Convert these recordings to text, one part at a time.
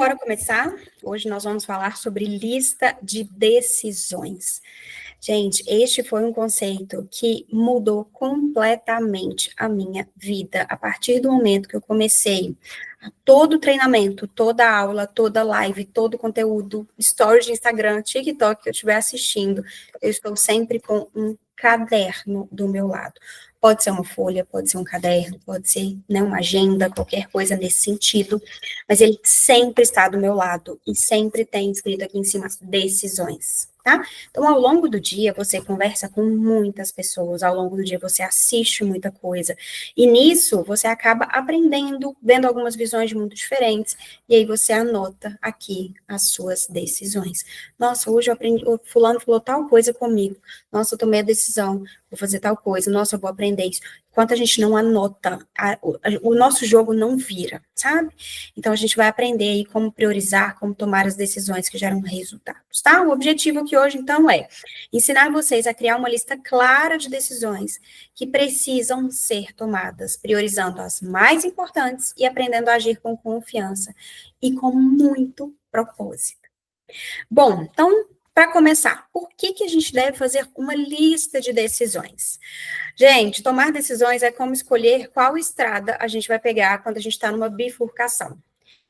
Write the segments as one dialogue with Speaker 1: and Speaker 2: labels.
Speaker 1: bora começar? Hoje nós vamos falar sobre lista de decisões. Gente, este foi um conceito que mudou completamente a minha vida. A partir do momento que eu comecei todo treinamento, toda aula, toda live, todo conteúdo, stories de Instagram, TikTok que eu estiver assistindo, eu estou sempre com um caderno do meu lado. Pode ser uma folha, pode ser um caderno, pode ser, né, uma agenda, qualquer coisa nesse sentido, mas ele sempre está do meu lado e sempre tem escrito aqui em cima decisões, tá? Então, ao longo do dia, você conversa com muitas pessoas, ao longo do dia você assiste muita coisa, e nisso você acaba aprendendo, vendo algumas visões de mundo diferentes, e aí você anota aqui as suas decisões. Nossa, hoje eu aprendi, o fulano falou tal coisa comigo, nossa, eu tomei a decisão, vou fazer tal coisa, nossa, eu vou aprender isso. Enquanto a gente não anota, o nosso jogo não vira, sabe? Então, a gente vai aprender aí como priorizar, como tomar as decisões que geram resultados, tá? O objetivo aqui hoje, então, é ensinar vocês a criar uma lista clara de decisões que precisam ser tomadas, priorizando as mais importantes e aprendendo a agir com confiança e com muito propósito. Bom, então, para começar, por que a gente deve fazer uma lista de decisões? Gente, tomar decisões é como escolher qual estrada a gente vai pegar quando a gente está numa bifurcação.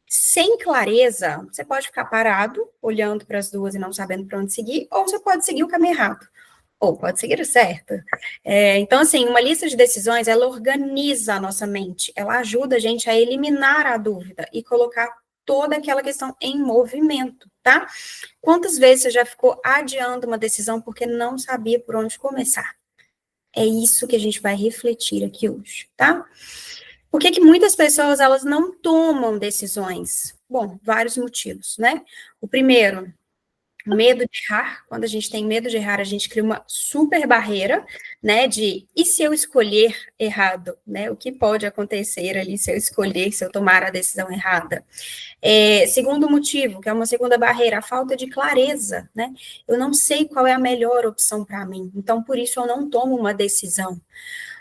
Speaker 1: Sem clareza, você pode ficar parado, olhando para as duas e não sabendo para onde seguir, ou você pode seguir o caminho errado, ou pode seguir o certo. Então, assim, uma lista de decisões, ela organiza a nossa mente, ela ajuda a gente a eliminar a dúvida e colocar toda aquela questão em movimento, tá? Quantas vezes você já ficou adiando uma decisão porque não sabia por onde começar? É isso que a gente vai refletir aqui hoje, tá? Por que muitas pessoas, elas não tomam decisões? Bom, vários motivos, né? O primeiro, medo de errar. Quando a gente tem medo de errar, a gente cria uma super barreira, né, de, e se eu escolher errado, né, o que pode acontecer ali se eu escolher, se eu tomar a decisão errada? Segundo motivo, que é uma segunda barreira, a falta de clareza, né, eu não sei qual é a melhor opção para mim, então por isso eu não tomo uma decisão.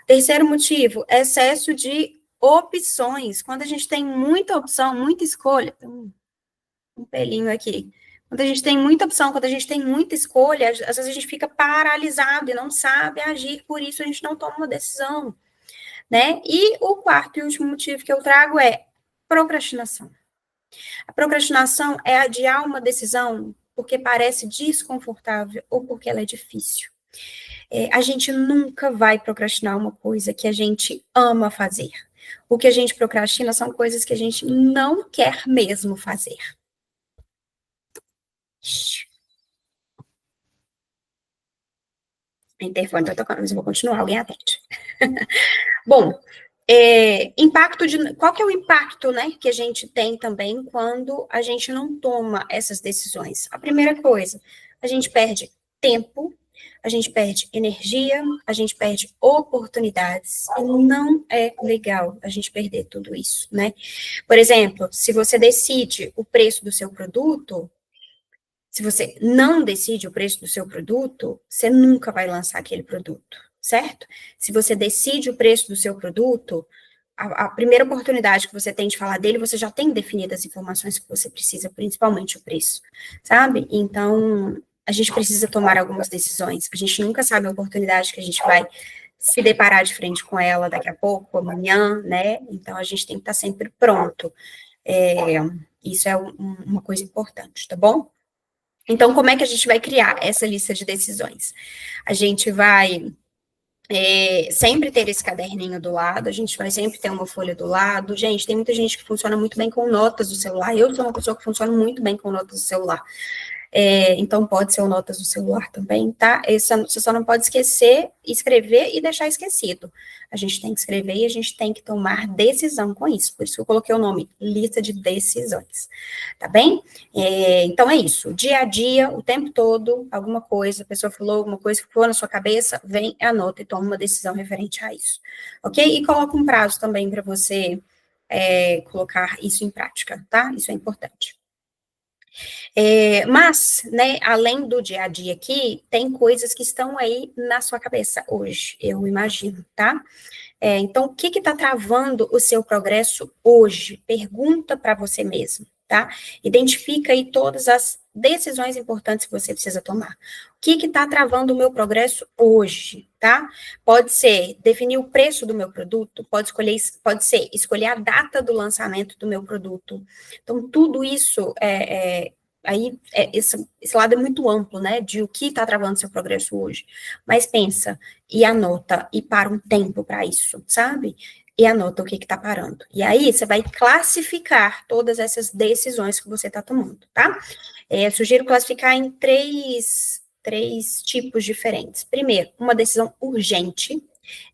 Speaker 1: Terceiro motivo, excesso de opções. Quando a gente tem muita opção, muita escolha, um pelinho aqui. Quando a gente tem muita opção, quando a gente tem muita escolha, às vezes a gente fica paralisado e não sabe agir, por isso a gente não toma uma decisão, né? E o quarto e último motivo que eu trago é procrastinação. A procrastinação é adiar uma decisão porque parece desconfortável ou porque ela é difícil. A gente nunca vai procrastinar uma coisa que a gente ama fazer. O que a gente procrastina são coisas que a gente não quer mesmo fazer. A interfone está tocando, mas eu vou continuar, alguém atende. Bom, qual que é o impacto, né, que a gente tem também quando a gente não toma essas decisões? A primeira coisa, a gente perde tempo, a gente perde energia, a gente perde oportunidades, e não é legal a gente perder tudo isso, né? Por exemplo, se você decide o preço do seu produto, se você não decide o preço do seu produto, você nunca vai lançar aquele produto, certo? Se você decide o preço do seu produto, a primeira oportunidade que você tem de falar dele, você já tem definido as informações que você precisa, principalmente o preço, sabe? Então, a gente precisa tomar algumas decisões. A gente nunca sabe a oportunidade que a gente vai se deparar de frente com ela daqui a pouco, amanhã, né? Então, a gente tem que estar sempre pronto. Isso é uma coisa importante, tá bom? Então, como é que a gente vai criar essa lista de decisões? A gente vai sempre ter esse caderninho do lado, a gente vai sempre ter uma folha do lado. Gente, tem muita gente que funciona muito bem com notas do celular. Eu sou uma pessoa que funciona muito bem com notas do celular. Então, pode ser o notas do celular também, tá? Você só não pode escrever e deixar esquecido. A gente tem que escrever e a gente tem que tomar decisão com isso. Por isso que eu coloquei o nome, lista de decisões, tá bem? Então, é isso. Dia a dia, o tempo todo, alguma coisa, a pessoa falou alguma coisa que ficou na sua cabeça, vem, anota e toma uma decisão referente a isso, ok? E coloca um prazo também para você colocar isso em prática, tá? Isso é importante. Mas, né, além do dia a dia aqui, tem coisas que estão aí na sua cabeça hoje, eu imagino, tá? Então, o que está travando o seu progresso hoje? Pergunta para você mesmo, tá? Identifica aí todas as decisões importantes que você precisa tomar. O que está travando o meu progresso hoje, tá? Pode ser definir o preço do meu produto, pode ser escolher a data do lançamento do meu produto. Então, tudo isso esse lado é muito amplo, né, de o que está travando seu progresso hoje. Mas pensa, e anota, e para um tempo para isso, sabe? E anota o que está parando. E aí, você vai classificar todas essas decisões que você está tomando, tá? Sugiro classificar em três tipos diferentes. Primeiro, uma decisão urgente,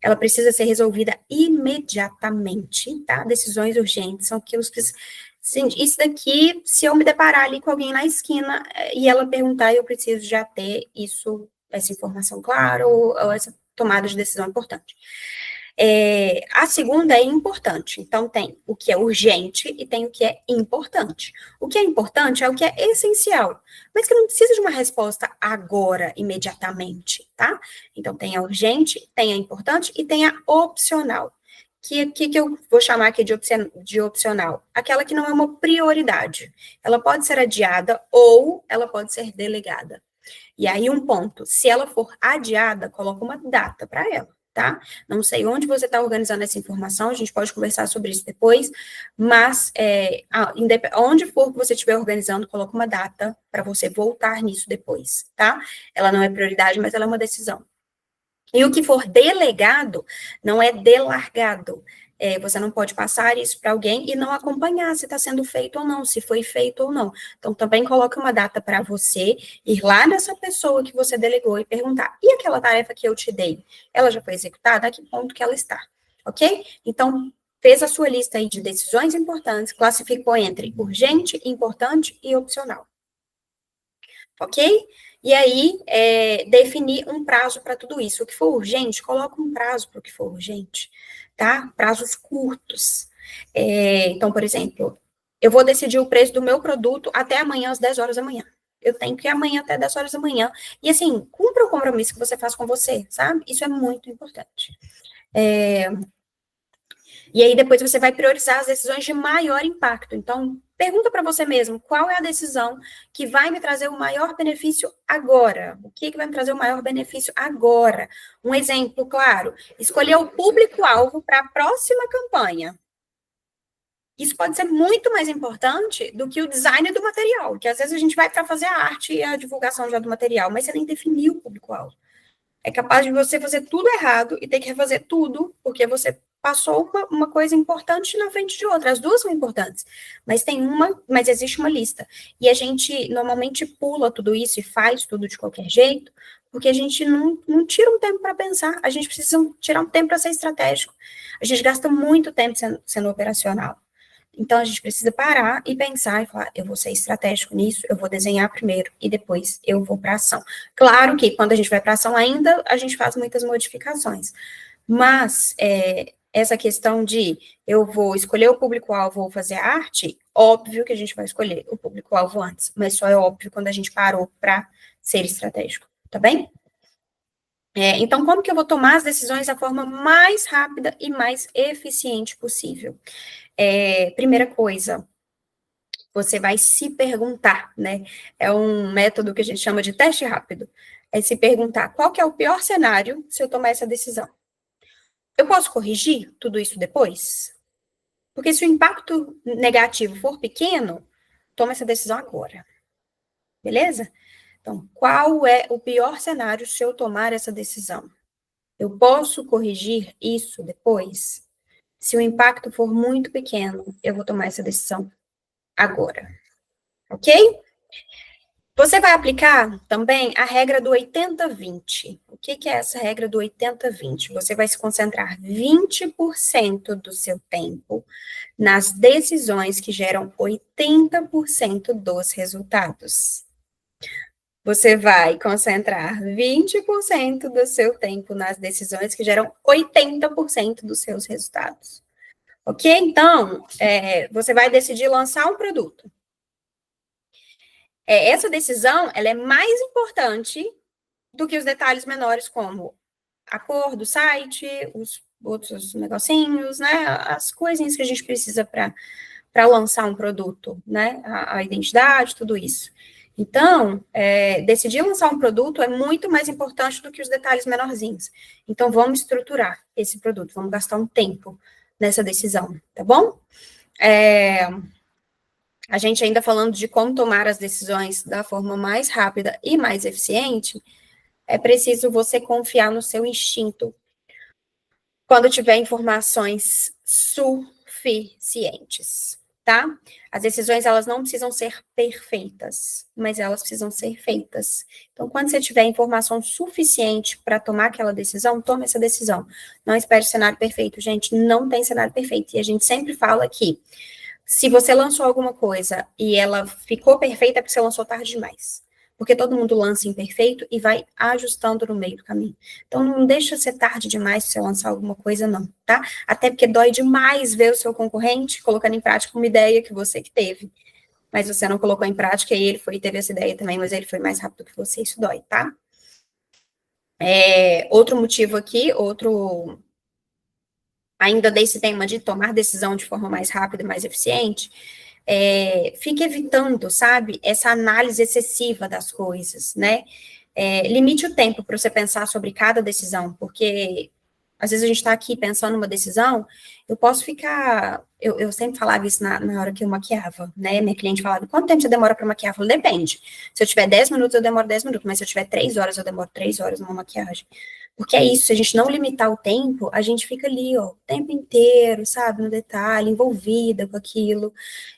Speaker 1: ela precisa ser resolvida imediatamente, tá? Decisões urgentes são aquelas que... Sim, isso daqui, se eu me deparar ali com alguém na esquina e ela perguntar, eu preciso já ter essa informação clara ou essa tomada de decisão importante. A segunda é importante. Então, tem o que é urgente e tem o que é importante. O que é importante é o que é essencial, mas que não precisa de uma resposta agora, imediatamente, tá? Então, tem a urgente, tem a importante e tem a opcional. Que eu vou chamar aqui de opcional? Aquela que não é uma prioridade. Ela pode ser adiada ou ela pode ser delegada. E aí, um ponto, se ela for adiada, coloca uma data para ela, tá? Não sei onde você está organizando essa informação, a gente pode conversar sobre isso depois, mas onde for que você estiver organizando, coloca uma data para você voltar nisso depois, tá? Ela não é prioridade, mas ela é uma decisão. E o que for delegado não é delargado. Você não pode passar isso para alguém e não acompanhar se está sendo feito ou não, se foi feito ou não. Então, também coloque uma data para você ir lá nessa pessoa que você delegou e perguntar, e aquela tarefa que eu te dei, ela já foi executada? A que ponto que ela está? Ok? Então, fez a sua lista aí de decisões importantes, classificou entre urgente, importante e opcional. Ok? E aí, definir um prazo para tudo isso. O que for urgente, coloca um prazo para o que for urgente, tá? Prazos curtos. Então, por exemplo, eu vou decidir o preço do meu produto até amanhã, às 10 horas da manhã. Eu tenho que ir amanhã até 10 horas da manhã. E assim, cumpra o compromisso que você faz com você, sabe? Isso é muito importante. E aí depois você vai priorizar as decisões de maior impacto. Então, pergunta para você mesmo, qual é a decisão que vai me trazer o maior benefício agora? O que vai me trazer o maior benefício agora? Um exemplo, claro, escolher o público-alvo para a próxima campanha. Isso pode ser muito mais importante do que o design do material, que às vezes a gente vai para fazer a arte e a divulgação já do material, mas você nem definiu o público-alvo. É capaz de você fazer tudo errado e ter que refazer tudo, porque você passou uma coisa importante na frente de outra. As duas são importantes, mas existe uma lista. E a gente normalmente pula tudo isso e faz tudo de qualquer jeito, porque a gente não tira um tempo para pensar. A gente precisa tirar um tempo para ser estratégico. A gente gasta muito tempo sendo operacional. Então, a gente precisa parar e pensar e falar, eu vou ser estratégico nisso, eu vou desenhar primeiro e depois eu vou para ação. Claro que quando a gente vai para ação ainda, a gente faz muitas modificações, mas essa questão de eu vou escolher o público-alvo ou fazer arte, óbvio que a gente vai escolher o público-alvo antes, mas só é óbvio quando a gente parou para ser estratégico, tá bem? Então, como que eu vou tomar as decisões da forma mais rápida e mais eficiente possível? Primeira coisa, você vai se perguntar, né? É um método que a gente chama de teste rápido. É se perguntar qual que é o pior cenário se eu tomar essa decisão. Eu posso corrigir tudo isso depois? Porque se o impacto negativo for pequeno, toma essa decisão agora. Beleza? Então, qual é o pior cenário se eu tomar essa decisão? Eu posso corrigir isso depois? Se o impacto for muito pequeno, eu vou tomar essa decisão agora. Ok? Você vai aplicar também a regra do 80-20. O que é essa regra do 80-20? Você vai se concentrar 20% do seu tempo nas decisões que geram 80% dos resultados. Você vai concentrar 20% do seu tempo nas decisões que geram 80% dos seus resultados. Ok? Então, você vai decidir lançar um produto. Essa decisão, ela é mais importante do que os detalhes menores, como a cor do site, os outros negocinhos, né? As coisinhas que a gente precisa para lançar um produto, né? A identidade, tudo isso. Então, decidir lançar um produto é muito mais importante do que os detalhes menorzinhos. Então, vamos estruturar esse produto, vamos gastar um tempo nessa decisão, tá bom? A gente ainda falando de como tomar as decisões da forma mais rápida e mais eficiente, é preciso você confiar no seu instinto quando tiver informações suficientes, tá? As decisões, elas não precisam ser perfeitas, mas elas precisam ser feitas. Então, quando você tiver informação suficiente para tomar aquela decisão, tome essa decisão. Não espere o cenário perfeito, gente, não tem cenário perfeito. E a gente sempre fala aqui, se você lançou alguma coisa e ela ficou perfeita, é porque você lançou tarde demais. Porque todo mundo lança imperfeito e vai ajustando no meio do caminho. Então, não deixa ser tarde demais se você lançar alguma coisa, não, tá? Até porque dói demais ver o seu concorrente colocando em prática uma ideia que você que teve. Mas você não colocou em prática e ele teve essa ideia também, mas ele foi mais rápido que você, isso dói, tá? Outro motivo aqui, ainda desse tema de tomar decisão de forma mais rápida e mais eficiente, fique evitando, sabe, essa análise excessiva das coisas, né? Limite o tempo para você pensar sobre cada decisão, porque às vezes a gente está aqui pensando numa decisão, eu posso ficar. Eu sempre falava isso na hora que eu maquiava, né? Minha cliente falava: quanto tempo você demora para maquiar? Eu falo: depende. Se eu tiver 10 minutos, eu demoro 10 minutos, mas se eu tiver 3 horas, eu demoro 3 horas numa maquiagem. Porque é isso, se a gente não limitar o tempo, a gente fica ali, ó, o tempo inteiro, sabe, no detalhe, envolvida com aquilo.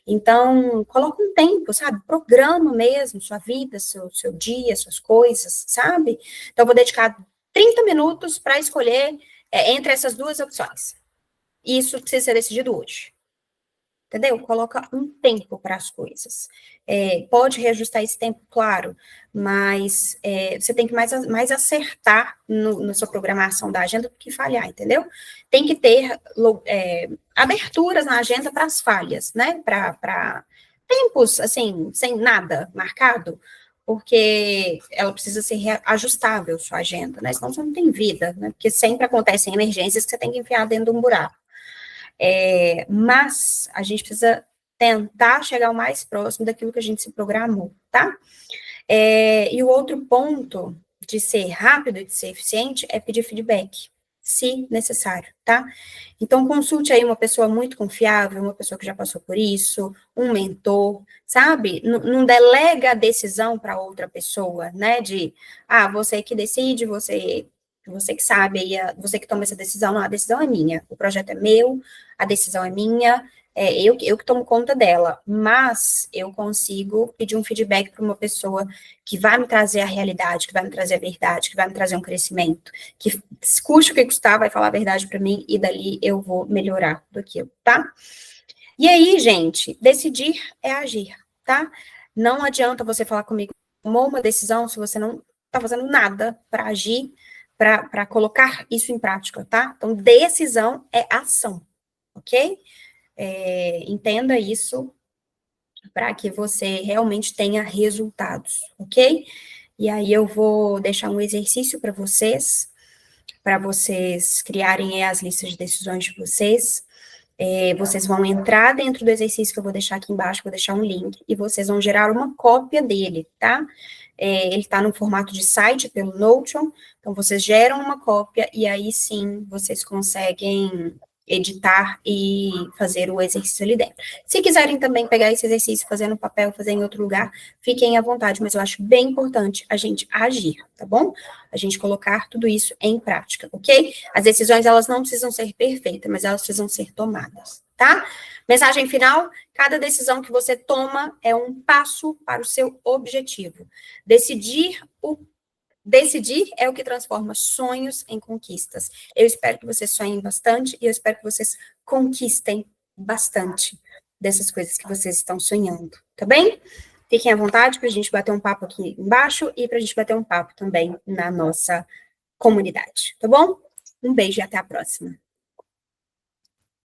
Speaker 1: Então, coloca um tempo, sabe? Programa mesmo sua vida, seu dia, suas coisas, sabe? Então, eu vou dedicar 30 minutos para escolher entre essas duas opções. Isso precisa ser decidido hoje. Entendeu? Coloca um tempo para as coisas. Pode reajustar esse tempo, claro, mas você tem que mais acertar na sua programação da agenda do que falhar, entendeu? Tem que ter aberturas na agenda para as falhas, né? Para tempos, assim, sem nada marcado, porque ela precisa ser ajustável, sua agenda, né? Senão você não tem vida, né? Porque sempre acontecem emergências que você tem que enfiar dentro de um buraco. Mas a gente precisa tentar chegar o mais próximo daquilo que a gente se programou, tá? E o outro ponto de ser rápido e de ser eficiente é pedir feedback, se necessário, tá? Então, consulte aí uma pessoa muito confiável, uma pessoa que já passou por isso, um mentor, sabe? Não delega a decisão para outra pessoa, né? Você que decide, você que sabe, você que toma essa decisão. Não, a decisão é minha, o projeto é meu, a decisão é minha, eu que tomo conta dela, mas eu consigo pedir um feedback para uma pessoa que vai me trazer a realidade, que vai me trazer a verdade, que vai me trazer um crescimento, que custe o que custar, vai falar a verdade para mim, e dali eu vou melhorar tudo aquilo, tá? E aí, gente, decidir é agir, tá? Não adianta você falar comigo, tomou uma decisão, se você não está fazendo nada para agir, para colocar isso em prática, tá? Então, decisão é ação, ok? Entenda isso para que você realmente tenha resultados, ok? E aí eu vou deixar um exercício para vocês criarem as listas de decisões de vocês. Vocês vão entrar dentro do exercício que eu vou deixar aqui embaixo, vou deixar um link, e vocês vão gerar uma cópia dele, tá? Ele está no formato de site pelo Notion, então vocês geram uma cópia e aí sim vocês conseguem editar e fazer o exercício ali dentro. Se quiserem também pegar esse exercício, fazer no papel, fazer em outro lugar, fiquem à vontade, mas eu acho bem importante a gente agir, tá bom? A gente colocar tudo isso em prática, ok? As decisões, elas não precisam ser perfeitas, mas elas precisam ser tomadas, tá? Mensagem final: cada decisão que você toma é um passo para o seu objetivo. Decidir é o que transforma sonhos em conquistas. Eu espero que vocês sonhem bastante e eu espero que vocês conquistem bastante dessas coisas que vocês estão sonhando, tá bem? Fiquem à vontade para a gente bater um papo aqui embaixo e para a gente bater um papo também na nossa comunidade, tá bom? Um beijo e até a próxima.